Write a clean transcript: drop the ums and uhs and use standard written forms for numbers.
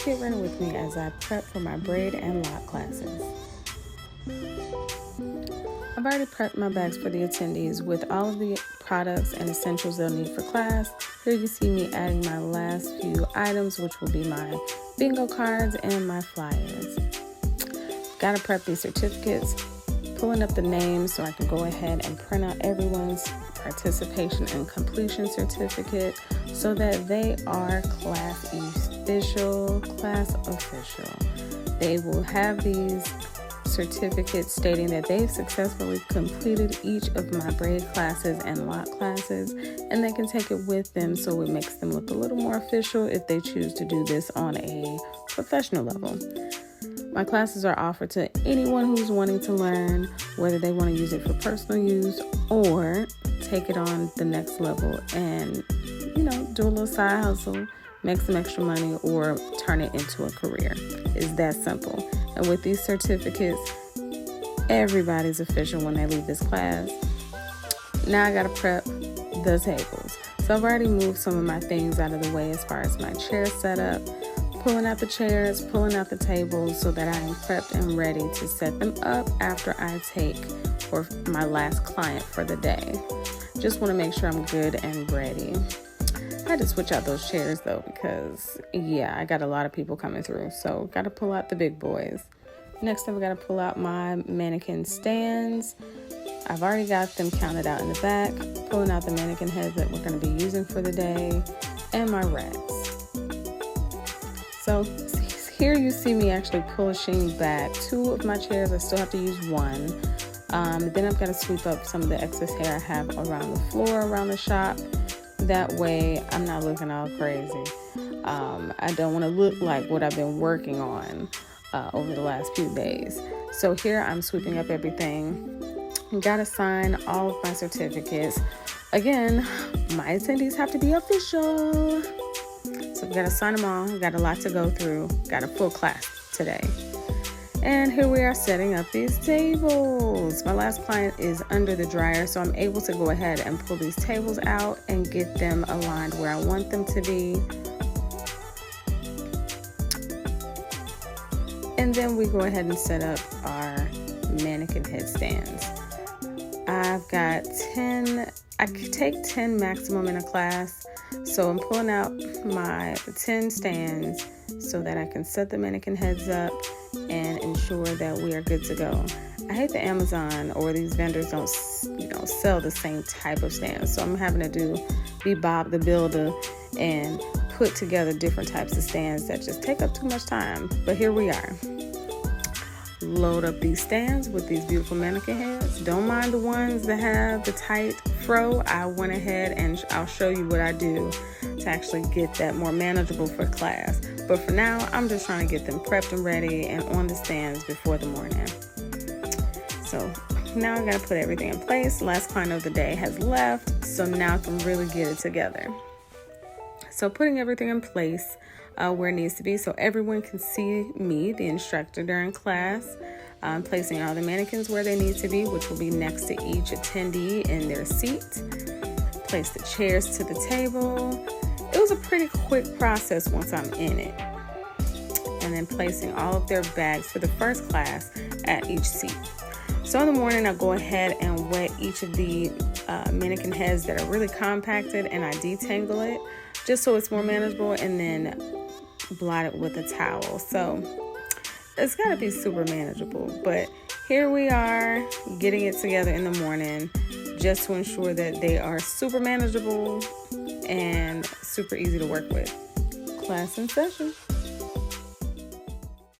Get ready with me as I prep for my braid and lock classes. I've already prepped my bags for the attendees with all of the products and essentials they'll need for class. Here you see me adding my last few items, which will be my bingo cards and my flyers. Gotta prep these certificates, pulling up the names so I can go ahead and print out everyone's participation and completion certificate so that they are class official. They will have these certificates stating that they've successfully completed each of my braid classes and lock classes, and they can take it with them so it makes them look a little more official if they choose to do this on a professional level. My classes are offered to anyone who's wanting to learn, whether they want to use it for personal use or take it on the next level and, do a little side hustle, make some extra money, or turn it into a career. It's that simple. And with these certificates, everybody's official when they leave this class. Now I gotta prep the tables. So I've already moved some of my things out of the way as far as my chair setup, pulling out the chairs, pulling out the tables so that I am prepped and ready to set them up after I take for my last client for the day. Just want to make sure I'm good and ready. I had to switch out those chairs though because I got a lot of people coming through, so got to pull out the big boys. Next up, I got to pull out my mannequin stands. I've already got them counted out in the back, pulling out the mannequin heads that we're going to be using for the day, and my racks. So here you see me actually pushing back 2 of my chairs. I still have to use 1. Then I've got to sweep up some of the excess hair I have around the floor, around the shop. That way I'm not looking all crazy. I don't want to look like what I've been working on over the last few days. So here I'm sweeping up everything. Got to sign all of my certificates. Again, my attendees have to be official. So we got to sign them all. We got a lot to go through. Got a full class today. And here we are setting up these tables. My last client is under the dryer, so I'm able to go ahead and pull these tables out and get them aligned where I want them to be. And then we go ahead and set up our mannequin headstands. I've got 10, I could take 10 maximum in a class. So I'm pulling out my 10 stands so that I can set the mannequin heads up and ensure that we are good to go. I hate that Amazon or these vendors don't, sell the same type of stands. So I'm having to be Bob the Builder and put together different types of stands that just take up too much time. But here we are. Load up these stands with these beautiful mannequin heads. Don't mind the ones that have the tight fro. I went ahead and I'll show you what I do to actually get that more manageable for class. But for now, I'm just trying to get them prepped and ready and on the stands before the morning. So now I gotta put everything in place. Last client of the day has left, so now I can really get it together. So putting everything in place where it needs to be so everyone can see me, the instructor, during class. Placing all the mannequins where they need to be, which will be next to each attendee in their seat. Place the chairs to the table. It was a pretty quick process once I'm in it. And then placing all of their bags for the first class at each seat. So in the morning, I'll go ahead and wet each of the mannequin heads that are really compacted, and I detangle it just so it's more manageable, and then blot it with a towel. So it's got to be super manageable, but here we are getting it together in the morning just to ensure that they are super manageable and super easy to work with. Class in session.